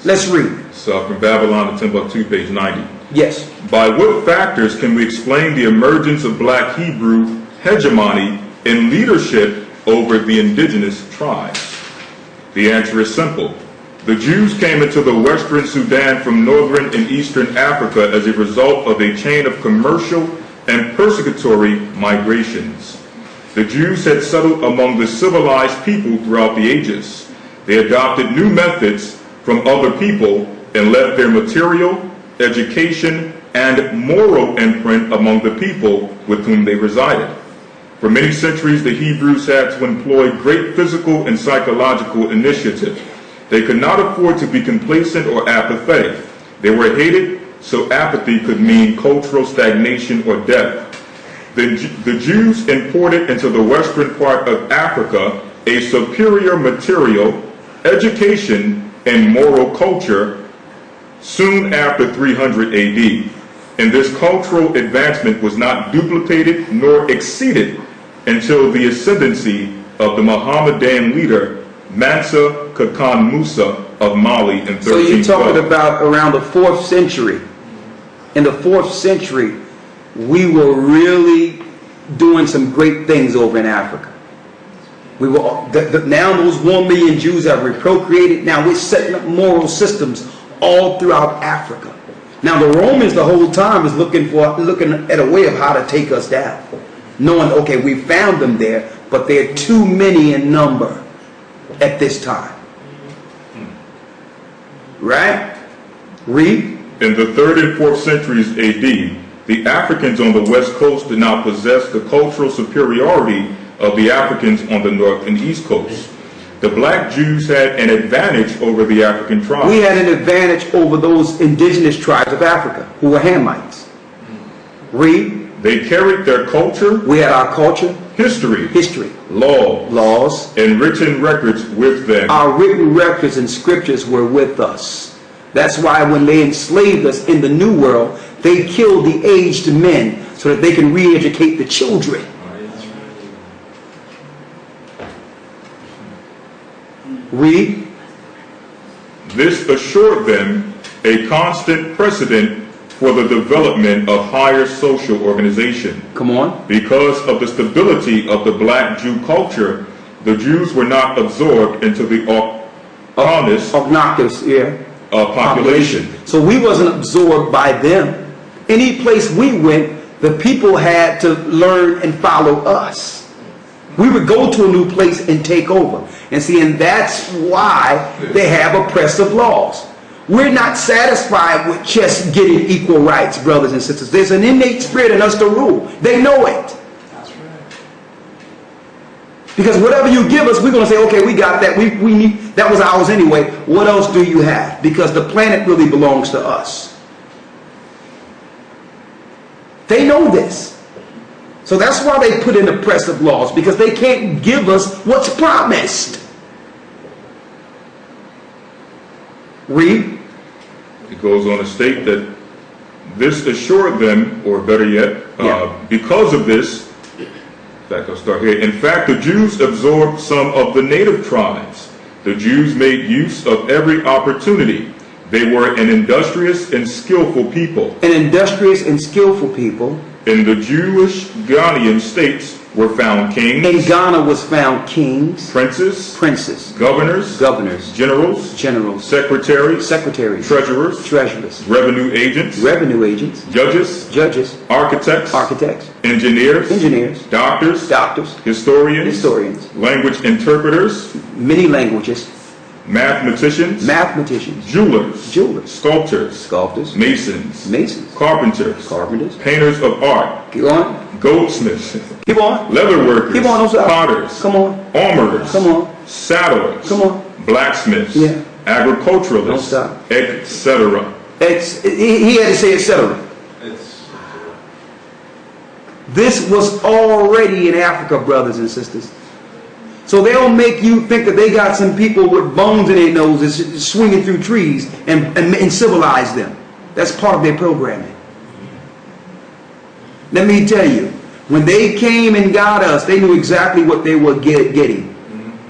Let's read. From Babylon to Timbuktu, page 90. Yes. By what factors can we explain the emergence of black Hebrew hegemony in leadership over the indigenous tribes? The answer is simple. The Jews came into the western Sudan from northern and eastern Africa as a result of a chain of commercial and persecutory migrations. The Jews had settled among the civilized people throughout the ages. They adopted new methods from other people and left their material, education, and moral imprint among the people with whom they resided. For many centuries, the Hebrews had to employ great physical and psychological initiative. They could not afford to be complacent or apathetic. They were hated, so apathy could mean cultural stagnation or death. The Jews imported into the western part of Africa a superior material, education, and moral culture soon after 300 AD. And this cultural advancement was not duplicated nor exceeded until the ascendancy of the Mohammedan leader Mansa Kakan Musa of Mali in 1312. So you're talking about around the 4th century. In the 4th century, we were really doing some great things over in Africa. We were now those 1 million Jews have procreated. Now we're setting up moral systems all throughout Africa. Now the Romans the whole time is looking at a way of how to take us down, knowing, okay, we found them there, but they're too many in number at this time. Right? Read. In the 3rd and 4th centuries AD, the Africans on the west coast did not possess the cultural superiority of the Africans on the north and east coast. The black Jews had an advantage over the African tribes. We had an advantage over those indigenous tribes of Africa who were Hamites. Read. They carried their culture. We had our culture. History. History. Laws. And written records with them. Our written records and scriptures were with us. That's why when they enslaved us in the New World, they killed the aged men so that they can re-educate the children. Read. This assured them a constant precedent for the development of higher social organization. Come on. Because of the stability of the black Jew culture, the Jews were not absorbed into the obnoxious population. So we wasn't absorbed by them. Any place we went, the people had to learn and follow us. We would go to a new place and take over. And see, and that's why they have oppressive laws. We're not satisfied with just getting equal rights, brothers and sisters. There's an innate spirit in us to rule. They know it. That's right. Because whatever you give us, we're going to say, okay, we got that. We need, that was ours anyway. What else do you have? Because the planet really belongs to us. They know this. So that's why they put in oppressive laws, because they can't give us what's promised. Read. It goes on to state that this assured them, or better yet, because of this, in fact, I'll start here. In fact, the Jews absorbed some of the native tribes. The Jews made use of every opportunity. They were an industrious and skillful people. An industrious and skillful people. In the Jewish Ghanaian states were found kings. In Ghana was found kings. Princes. Governors. Generals. Secretaries. Treasurers. Revenue agents. Judges. Architects. Engineers. Doctors. Historians. Language interpreters. Many languages. Mathematicians. Jewelers. Sculptors. Masons. Carpenters. Painters of art. Keep on. Goldsmiths. Keep on. Leatherworkers. Keep on. Potters. Come on. Armorers. Come on. Saddlers. Come on. Blacksmiths. Yeah. Agriculturalists. Don't stop. Etc. He had to say etc. This was already in Africa, brothers and sisters. So they'll make you think that they got some people with bones in their noses swinging through trees and civilize them. That's part of their programming. Let me tell you, when they came and got us, they knew exactly what they were getting.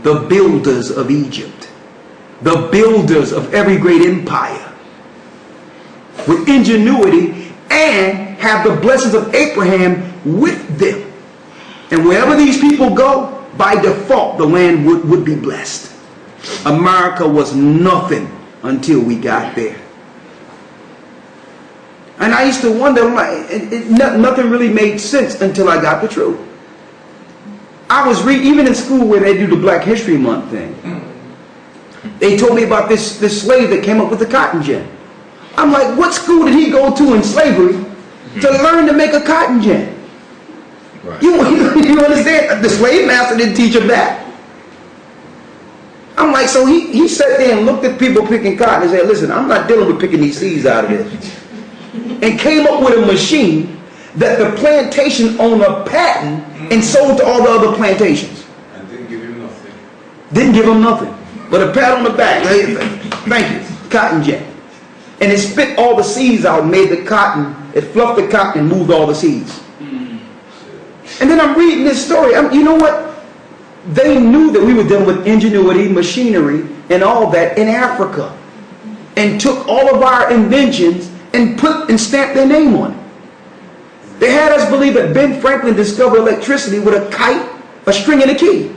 The builders of Egypt. the builders of every great empire with ingenuity and have the blessings of Abraham with them. And wherever these people go, by default, the land would be blessed. America was nothing until we got there. And I used to wonder, nothing really made sense until I got the truth. I was even in school where they do the Black History Month thing. They told me about this slave that came up with the cotton gin. I'm like, what school did he go to in slavery to learn to make a cotton gin? Right. You understand? The slave master didn't teach him that. I'm like, so he sat there and looked at people picking cotton and said, listen, I'm not dealing with picking these seeds out of this. And came up with a machine that the plantation owner patented and sold to all the other plantations. And didn't give him nothing. Didn't give him nothing. But a pat on the back. Thank you. Cotton gin. And it spit all the seeds out and made the cotton, it fluffed the cotton and moved all the seeds. And then I'm reading this story. You know what? They knew that we were dealing with ingenuity, machinery, and all that in Africa. And took all of our inventions and put and stamped their name on it. They had us believe that Ben Franklin discovered electricity with a kite, a string, and a key.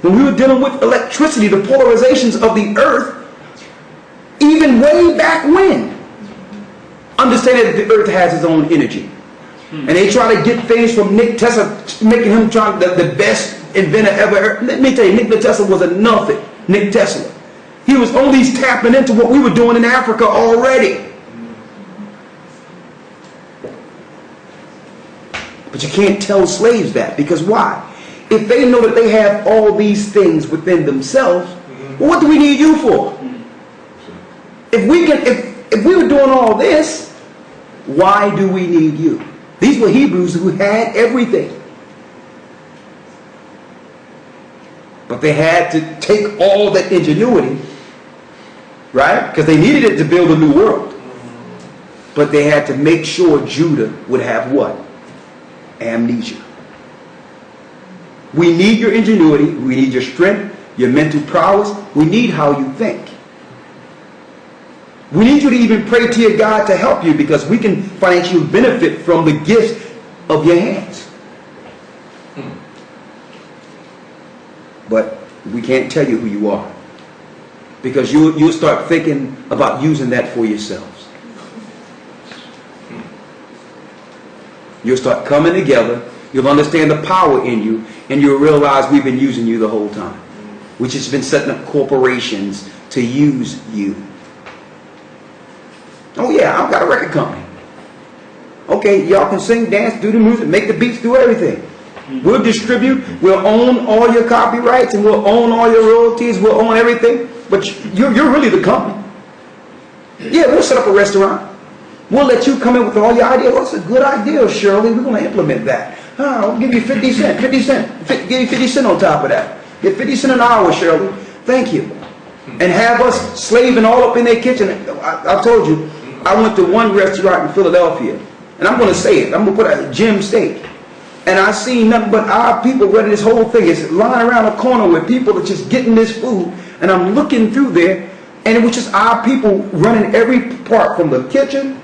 When we were dealing with electricity, the polarizations of the earth, even way back when, understanding that the earth has its own energy. And they try to get things from Nick Tesla, making him the best inventor ever. Let me tell you, Nikola Tesla was a nothing. Nick Tesla. He was only tapping into what we were doing in Africa already. But you can't tell slaves that, because why? If they know that they have all these things within themselves, well, what do we need you for? If we were doing all this, why do we need you? These were Hebrews who had everything. But they had to take all that ingenuity, right? Because they needed it to build a new world. But they had to make sure Judah would have what? Amnesia. We need your ingenuity. We need your strength, your mental prowess. We need how you think. We need you to even pray to your God to help you, because we can financially benefit from the gifts of your hands. But we can't tell you who you are, because you'll start thinking about using that for yourselves. You'll start coming together. You'll understand the power in you, and you'll realize we've been using you the whole time. We've just been setting up corporations to use you. Oh yeah, I've got a record company. Okay, y'all can sing, dance, do the music, make the beats, do everything. We'll distribute, we'll own all your copyrights, and we'll own all your royalties, we'll own everything. But you're really the company. Yeah, we'll set up a restaurant. We'll let you come in with all your ideas. Well, that's a good idea, Shirley. We're going to implement that. I'll give you 50 cents. 50 cents. Give you 50 cents on top of that. Get 50 cents an hour, Shirley. Thank you. And have us slaving all up in their kitchen. I told you, I went to one restaurant in Philadelphia, and I'm going to say it. I'm going to put a Jim steak. And I seen nothing but our people running this whole thing. It's lying around a corner where people are just getting this food. And I'm looking through there, and it was just our people running every part, from the kitchen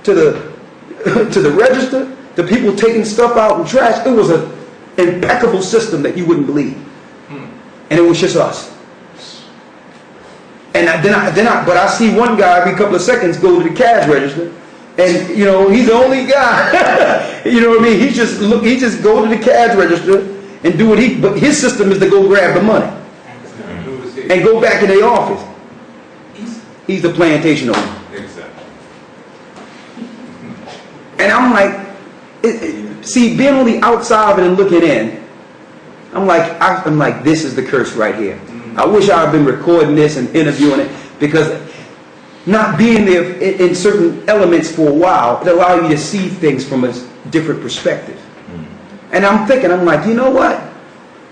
to the register, to people taking stuff out in trash. It was an impeccable system that you wouldn't believe. And it was just us. And but I see one guy every couple of seconds go to the cash register, and you know, he's the only guy. You know what I mean? He just go to the cash register and do what but his system is to go grab the money and go back in the office. He's the plantation owner. Exactly. And I'm like, see, being on the outside of it and looking in, I'm like, this is the curse right here. I wish I had been recording this and interviewing it, because not being there in certain elements for a while, it allows you to see things from a different perspective. And I'm thinking, I'm like, you know what?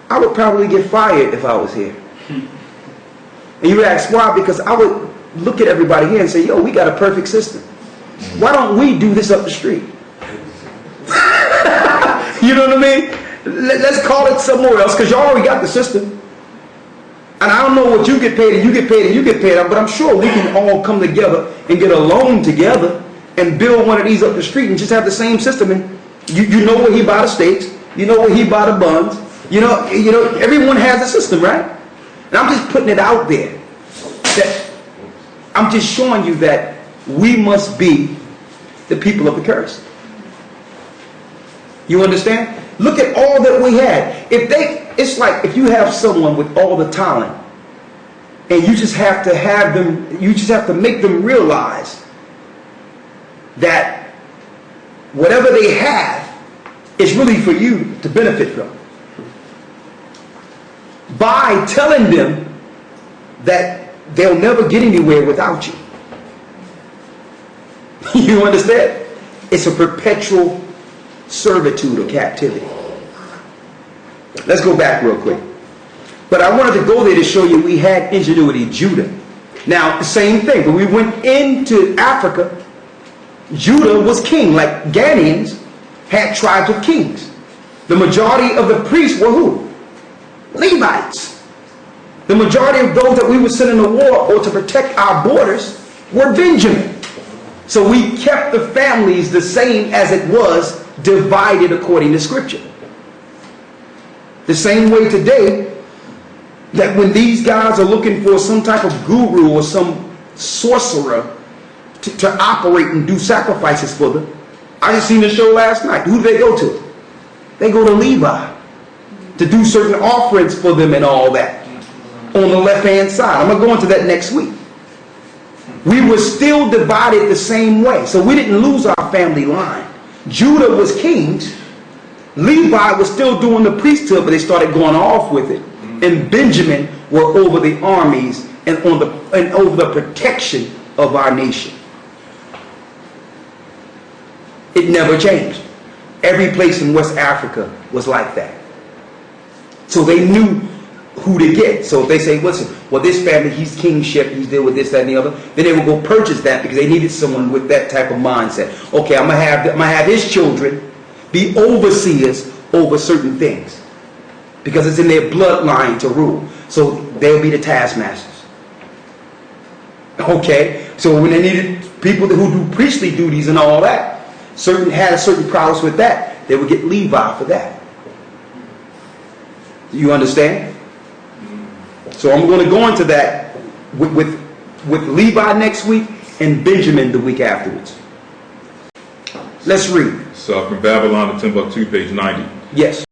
I would probably get fired if I was here. And you ask why? Because I would look at everybody here and say, yo, we got a perfect system. Why don't we do this up the street? You know what I mean? Let's call it somewhere else, because y'all already got the system. And I don't know what you get paid and you get paid and you get paid, but I'm sure we can all come together and get a loan together and build one of these up the street and just have the same system. And you know where he buy the steaks, you know where he buy the buns, you know, everyone has a system, right? And I'm just putting it out there that I'm just showing you that we must be the people of the curse. You understand? Look at all that we had. It's like if you have someone with all the talent and you just have to make them realize that whatever they have is really for you to benefit from. By telling them that they'll never get anywhere without you. You understand? It's a perpetual servitude or captivity. Let's go back real quick. But I wanted to go there to show you we had ingenuity, Judah. Now, the same thing. When we went into Africa, Judah was king. Like Ghanaians had tribes of kings. The majority of the priests were who? Levites. The majority of those that we were sending to war or to protect our borders were Benjamin. So we kept the families the same as it was, divided according to Scripture. The same way today, that when these guys are looking for some type of guru or some sorcerer to operate and do sacrifices for them, I just seen the show last night. Who do they go to? They go to Levi to do certain offerings for them and all that on the left-hand side. I'm going to go into that next week. We were still divided the same way. So we didn't lose our family line. Judah was kings. Levi was still doing the priesthood, but they started going off with it. And Benjamin were over the armies and over the protection of our nation. It never changed. Every place in West Africa was like that. So they knew who to get. So if they say, listen, well, this family, he's kingship, he's deal with this, that, and the other, then they would go purchase that because they needed someone with that type of mindset. Okay, I'm gonna have his children be overseers over certain things because it's in their bloodline to rule. So they'll be the taskmasters. Okay, so when they needed people who do priestly duties and all that, had a certain prowess with that, they would get Levi for that. Do you understand? So I'm going to go into that with Levi next week and Benjamin the week afterwards. Let's read. So from Babylon to Timbuktu, page 90. Yes.